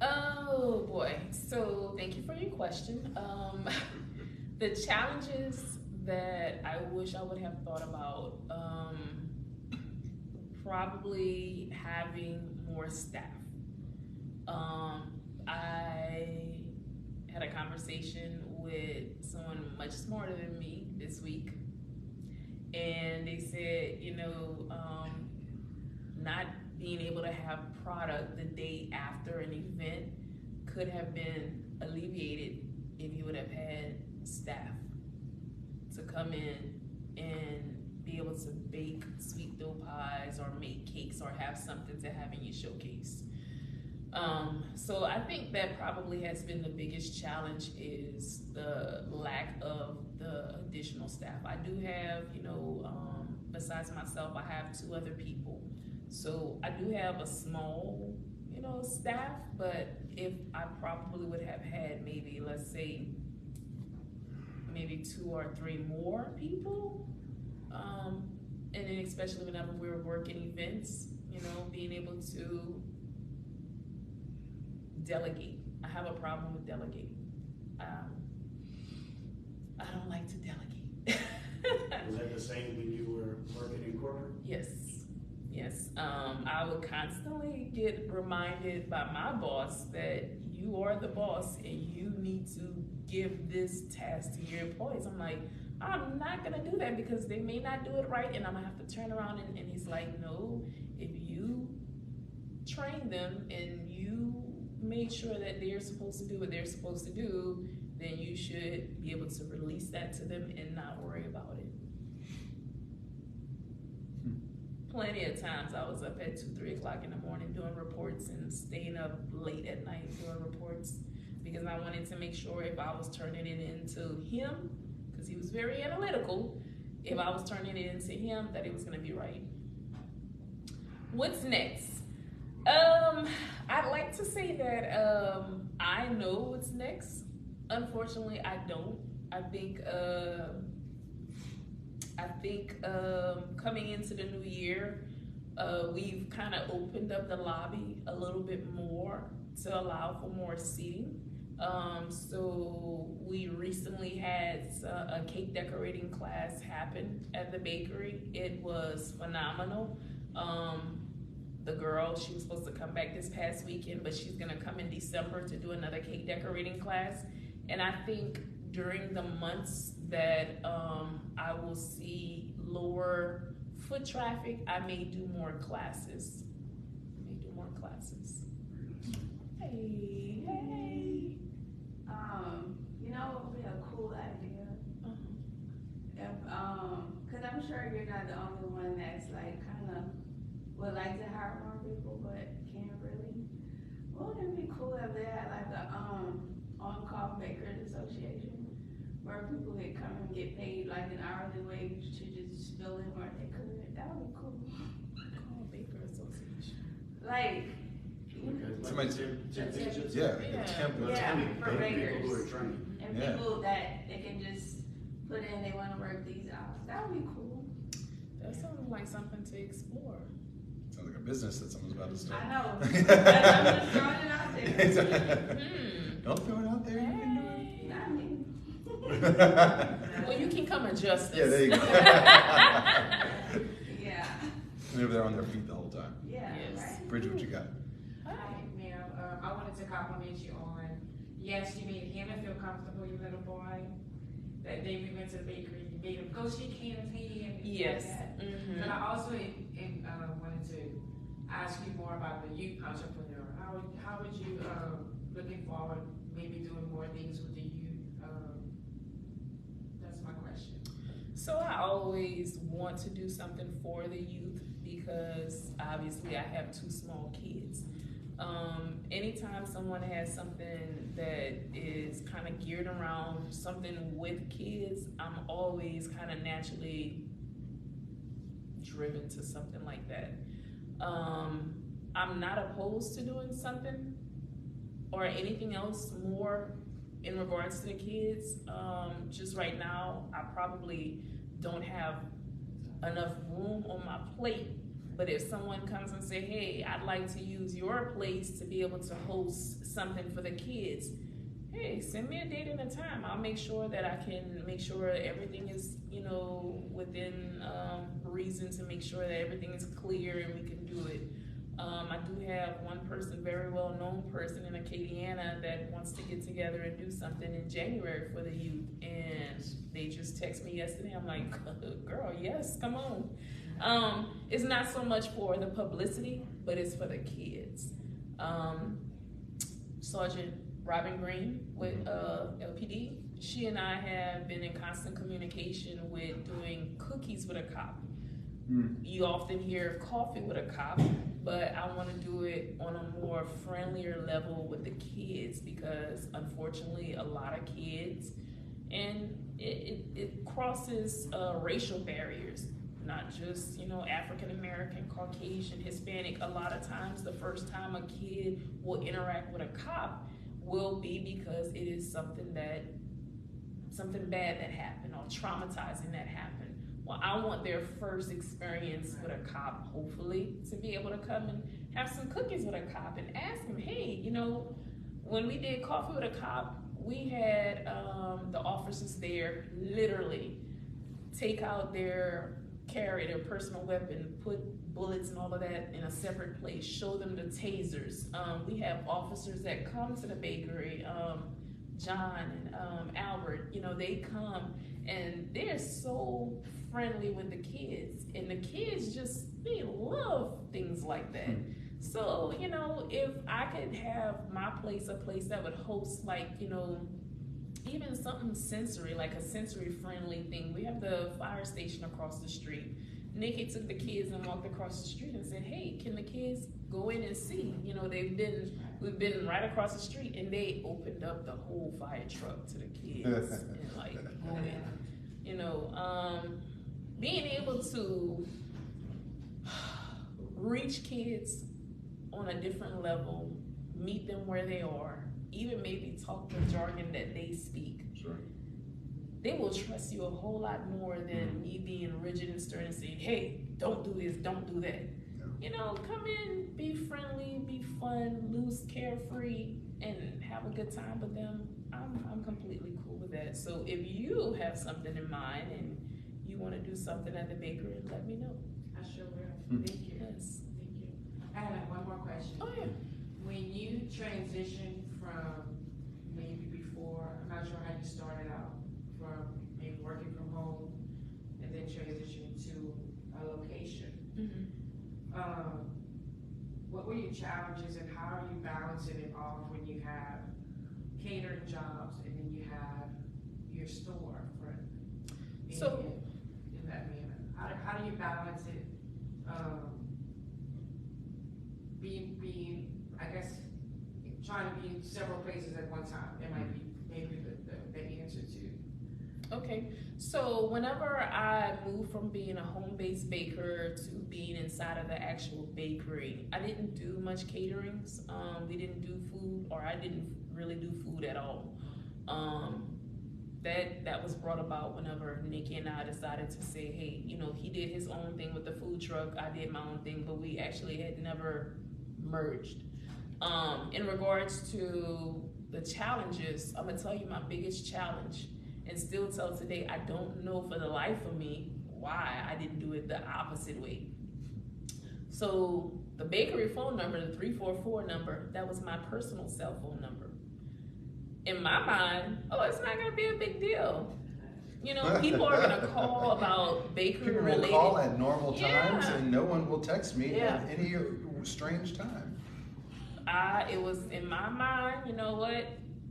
Oh boy. So thank you for your question. The challenges that I wish I would have thought about, probably having more staff. I had a conversation with someone much smarter than me this week, and they said, not being able to have product the day after an event could have been alleviated if you would have had staff to come in and be able to bake sweet dough pies or make cakes or have something to have in your showcase. So I think that probably has been the biggest challenge, is the lack of the additional staff. I do have, besides myself, I have 2 other people. So I do have a small, staff, but if I probably would have had maybe, let's say, maybe 2 or 3 more people, and then especially whenever we were working events, being able to delegate. I have a problem with delegating. I don't like to delegate. Was that the same when you were working in corporate? Yes. I would constantly get reminded by my boss that you are the boss and you need to give this task to your employees. I'm like, I'm not gonna do that because they may not do it right, and I'm gonna have to turn around and he's like, no, if you train them and you make sure that they're supposed to do what they're supposed to do, then you should be able to release that to them and not worry about it. Plenty of times I was up at 2, 3 o'clock in the morning doing reports and staying up late at night doing reports because I wanted to make sure if I was turning it into him, because he was very analytical, if I was turning it into him, that it was gonna be right. What's next? I'd like to say that I know what's next. Unfortunately, I don't. I think coming into the new year, we've kind of opened up the lobby a little bit more to allow for more seating. So we recently had a cake decorating class happen at the bakery. It was phenomenal. The girl, she was supposed to come back this past weekend, but she's gonna come in December to do another cake decorating class. And I think during the months that I will see lower foot traffic, I may do more classes. Hey. It would be a cool idea. Cause I'm sure you're not the only one that's like kind of would like to hire more people, but can't really. Wouldn't it be cool if they had like a on-call bakers association where people could come and get paid like an hourly wage to just fill in where they could? That would be cool. Baker association. Like. Somebody For bakers. People who are trained. And people that they can just put in, they want to work these hours. That would be cool. That sounds like something to explore. Sounds like a business that someone's about to start. I know. I'm just throwing it out there. Don't throw it out there. You can Not me. do it. Well, you can come adjust this. Yeah, there you go. Yeah. Maybe they're on their feet the whole time. Yeah. Yes. Right? Bridget, what you got? Hi, ma'am. I wanted to compliment you on, yes, you made Hannah feel comfortable, your little boy. That day we went to the bakery, you made him go shake hands, hand. Yes. Like that. Mm-hmm. But I also wanted to ask you more about the youth entrepreneur. How would you, looking forward, maybe doing more things with the youth? That's my question. So I always want to do something for the youth because obviously I have 2 small kids. Anytime someone has something that is kind of geared around something with kids, I'm always kind of naturally driven to something like that. I'm not opposed to doing something or anything else more in regards to the kids. Just right now, I probably don't have enough room on my plate. But if someone comes and say, hey, I'd like to use your place to be able to host something for the kids, hey, send me a date and a time. I'll make sure that I can make sure everything is, within reason to make sure that everything is clear and we can do it. I do have one person, very well-known person in Acadiana that wants to get together and do something in January for the youth. And they just texted me yesterday. I'm like, girl, yes, come on. It's not so much for the publicity, but it's for the kids. Sergeant Robin Green with LPD, she and I have been in constant communication with doing cookies with a cop. You often hear coffee with a cop, but I want to do it on a more friendlier level with the kids because unfortunately a lot of kids, and it crosses racial barriers. Not just, African American, Caucasian, Hispanic. A lot of times the first time a kid will interact with a cop will be because it is something bad that happened or traumatizing that happened. Well, I want their first experience with a cop, hopefully, to be able to come and have some cookies with a cop and ask him, hey, when we did coffee with a cop, we had the officers there literally take out their personal weapon, put bullets and all of that in a separate place, show them the tasers. We have officers that come to the bakery, John and Albert, they come and they're so friendly with the kids, and the kids they love things like that. So, if I could have my place, a place that would host even something sensory, like a sensory friendly thing. We have the fire station across the street. Nikki took the kids and walked across the street and said, hey, can the kids go in and see? We've been right across the street, and they opened up the whole fire truck to the kids and go in. Being able to reach kids on a different level, meet them where they are, even maybe talk the jargon that they speak. Sure. They will trust you a whole lot more than me being rigid and stern and saying, hey, don't do this, don't do that. Yeah. Come in, be friendly, be fun, loose, carefree, and have a good time with them. I'm completely cool with that. So if you have something in mind and you want to do something at the bakery, let me know. I sure will. Thank you. Yes. Thank you. I have one more question. Oh, yeah. When you transition from maybe before, I'm not sure how you started out, from maybe working from home and then transitioning to a location. What were your challenges and how are you balancing it off when you have catering jobs and then you have your store in that manner? How do you balance it? Being, I guess, trying to be in several places at one time. That might be maybe the answer to. Okay, so whenever I moved from being a home-based baker to being inside of the actual bakery, I didn't do much caterings. We didn't do food, or I didn't really do food at all. That was brought about whenever Nikki and I decided to say, hey, he did his own thing with the food truck, I did my own thing, but we actually had never merged. In regards to the challenges, I'm gonna tell you my biggest challenge, and still till today, I don't know for the life of me why I didn't do it the opposite way. So the bakery phone number, the 344 number, that was my personal cell phone number. In my mind, it's not gonna be a big deal. People are gonna call about bakery related. People will call at normal times, and no one will text me at any strange time. It was in my mind, you know what?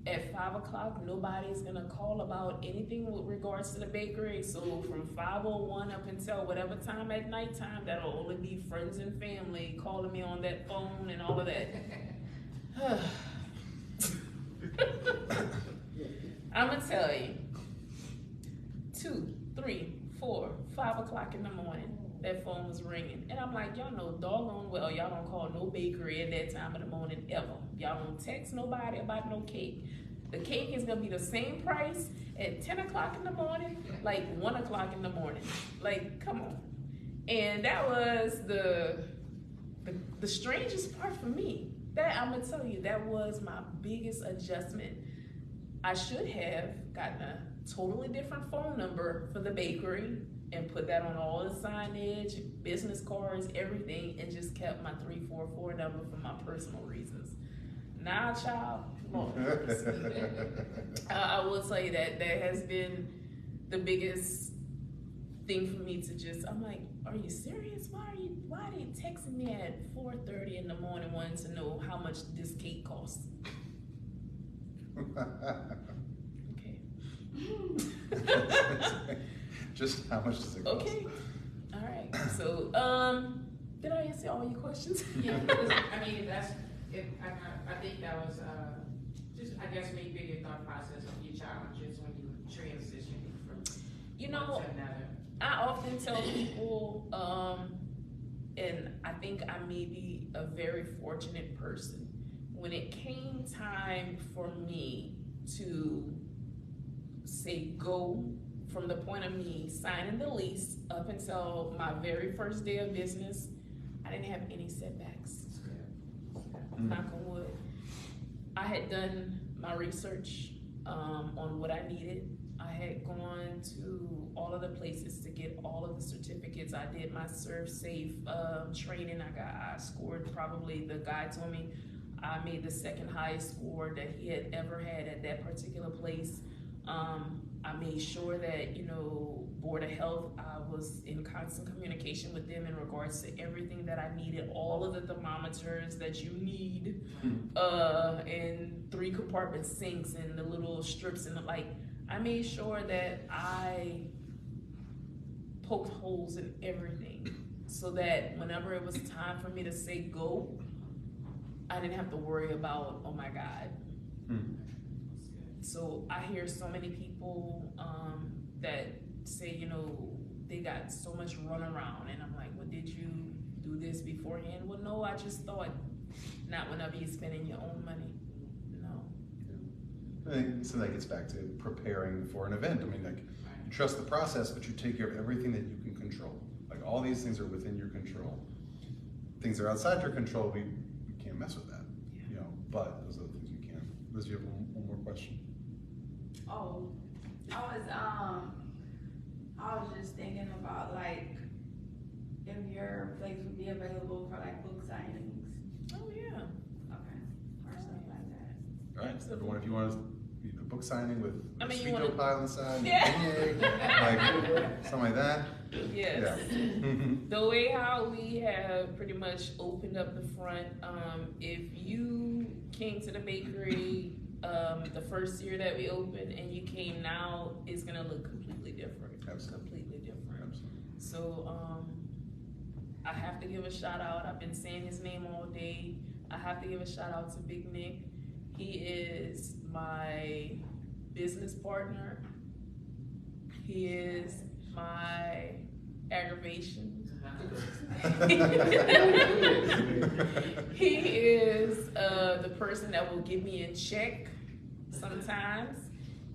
At 5 o'clock, nobody's gonna call about anything with regards to the bakery. So from 5:01 up until whatever time at nighttime, that'll only be friends and family calling me on that phone and all of that. I'm gonna tell you, 2, 3, 4, 5 o'clock in the morning, that phone was ringing. And I'm like, y'all know doggone well, y'all don't call no bakery at that time of the morning ever. Y'all don't text nobody about no cake. The cake is gonna be the same price at 10 o'clock in the morning, like 1 o'clock in the morning. Like, come on. And that was the strangest part for me. That, I'm gonna tell you, that was my biggest adjustment. I should have gotten a totally different phone number for the bakery and put that on all the signage, business cards, everything, and just kept my 344 number for my personal reasons. Now, child, Lord, I will tell you that has been the biggest thing for me to just, I'm like, are you serious? Why are they texting me at 4:30 in the morning wanting to know how much this cake costs? Okay. Just how much does it cost? Okay. All right. So, did I answer all your questions? Yeah, because, I mean, that's, I think that was, just, I guess, maybe your thought process of your challenges when you transition from one to another. I often tell people, and I think I may be a very fortunate person, when it came time for me to say go, from the point of me signing the lease up until my very first day of business, I didn't have any setbacks. Knock on wood. I had done my research on what I needed. I had gone to all of the places to get all of the certificates. I did my Serve Safe training. I scored, probably, the guy told me I made the second highest score that he had ever had at that particular place. I made sure that, you know, Board of Health, I was in constant communication with them in regards to everything that I needed, all of the thermometers that you need, and 3 compartment sinks and the little strips and the, like, I made sure that I poked holes in everything so that whenever it was time for me to say go, I didn't have to worry about, oh my God. So I hear so many people that say, you know, they got so much run around, and I'm like, well, did you do this beforehand? Well, no, I just thought, not whenever you're spending your own money, no. I think so that gets back to preparing for an event. I mean, like, you trust the process, but you take care of everything that you can control. Like, all these things are within your control. Things that are outside your control, we can't mess with that, you know, but those are the things we can. Liz, you have one more question? Oh, I was just thinking about, like, if your place would be available for, like, book signings. Oh yeah. Okay, or something like that. All right, everyone, if you want a book signing with sweet wanna... dough pie on the side, yeah. like, something like that. Yes. Yeah. The way how we have pretty much opened up the front, if you came to the bakery the first year that we opened and you came now, it's gonna look completely different. Absolutely. Completely different. Absolutely. So I have to give a shout out. I've been saying his name all day. I have to give a shout out to Big Nick. He is my business partner. He is my aggravation. He is the person that will give me a check sometimes.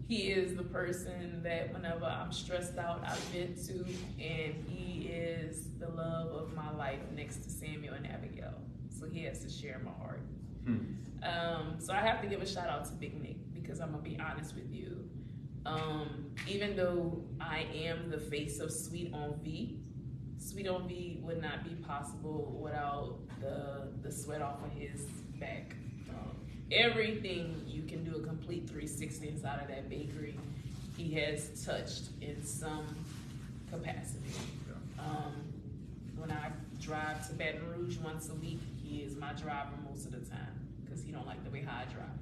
He is the person that whenever I'm stressed out, I vent to, and he is the love of my life next to Samuel and Abigail. So he has to share my heart. So I have to give a shout out to Big Nick, because I'm gonna be honest with you. Even though I am the face of Sweet Envie, Sweet Envie would not be possible without the sweat off of his back. Everything you can do a complete 360 inside of that bakery, he has touched in some capacity. When I drive to Baton Rouge once a week, he he is my driver most of the time, because he don't like the way I drive.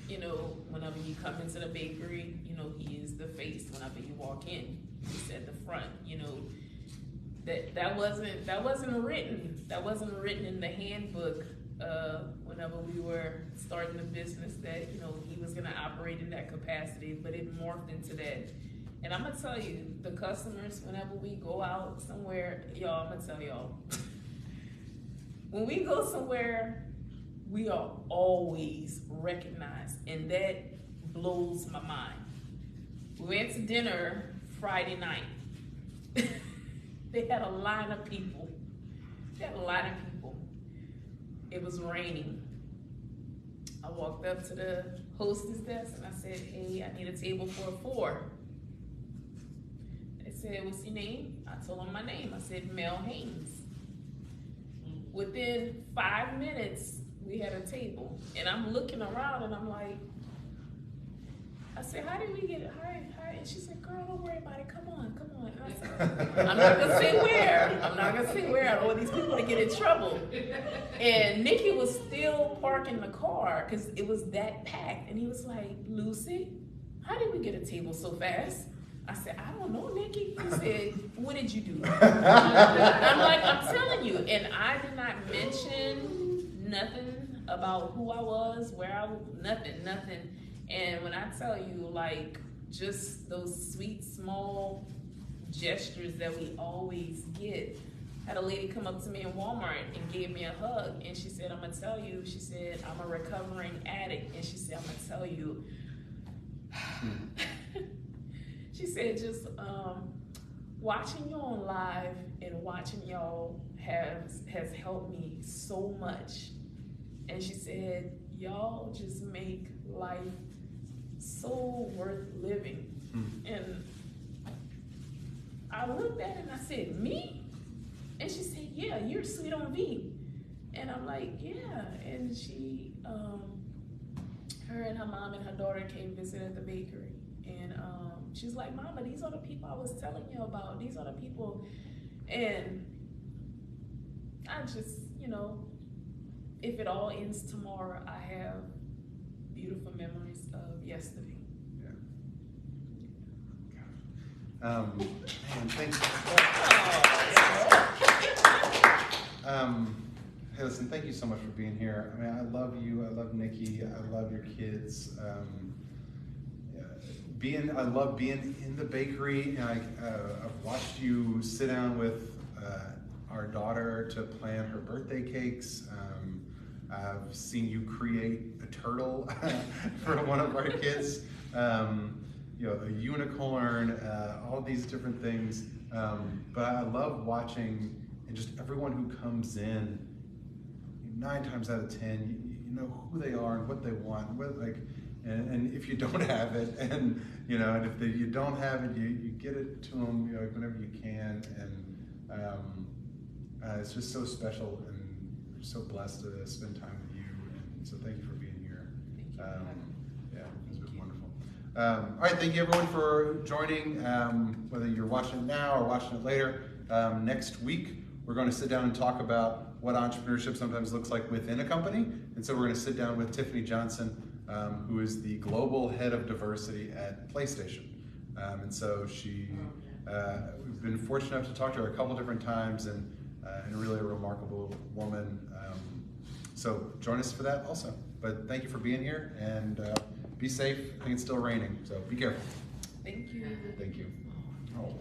You know, whenever you come into the bakery, you know, he is the face. Whenever you walk in, he's at the front. You know, that wasn't written in the handbook. Whenever we were starting the business, that, you know, he was gonna operate in that capacity, but it morphed into that. And I'm gonna tell you, the customers, whenever we go out somewhere, y'all, I'm gonna tell y'all, when we go somewhere, we are always recognized, and that blows my mind. We went to dinner Friday night. They had a line of people. It was raining. I walked up to the hostess desk and I said, hey, I need a table for 4. They said, what's your name? I told them my name. I said, Mel Haynes. Within 5 minutes, we had a table. And I'm looking around and I'm like, I said, how did we get it? Hi. And she said, girl, don't worry about it. Come on. I said, I'm not gonna say where. I don't want these people to get in trouble. And Nikki was still parking the car because it was that packed. And he was like, Lucy, how did we get a table so fast? I said, I don't know, Nikki. He said, what did you do? I'm like, I'm telling you. And I did not mention nothing about who I was, where I was, nothing. And when I tell you, like, just those sweet, small gestures that we always get. I had a lady come up to me in Walmart and gave me a hug, and she said, I'm gonna tell you, she said, I'm a recovering addict, and she said, I'm gonna tell you, she said, just watching you on live and watching y'all has helped me so much. And she said, y'all just make life so worth living. And I looked at it and I said, me? And she said, yeah, you're Sweet Envie. And I'm like, yeah. And she, her and her mom and her daughter came visit at the bakery. And she's like, Mama, these are the people I was telling you about. These are the people. And I just, you know, if it all ends tomorrow, I have beautiful memories of yesterday. Man, thanks. Hey, listen, thank you so much for being here. I mean, I love you. I love Nikki. I love your kids. I love being in the bakery. I've watched you sit down with our daughter to plan her birthday cakes. I've seen you create a turtle for one of our kids. You know, a unicorn, all these different things. But I love watching, and just everyone who comes in, 9 times out of 10, you know who they are and what they want, and if you don't have it, and you know, and if you don't have it, you get it to them, you know, whenever you can, and it's just so special, and we're so blessed to spend time with you, and so thank you for being here. Yeah, it's been wonderful. All right, thank you everyone for joining, whether you're watching it now or watching it later. Next week, we're going to sit down and talk about what entrepreneurship sometimes looks like within a company. And so we're going to sit down with Tiffany Johnson, who is the global head of diversity at PlayStation. And so we've been fortunate enough to talk to her a couple different times, and really a remarkable woman. So join us for that also. But thank you for being here, and be safe. I think it's still raining, so be careful. Thank you. Thank you. Oh.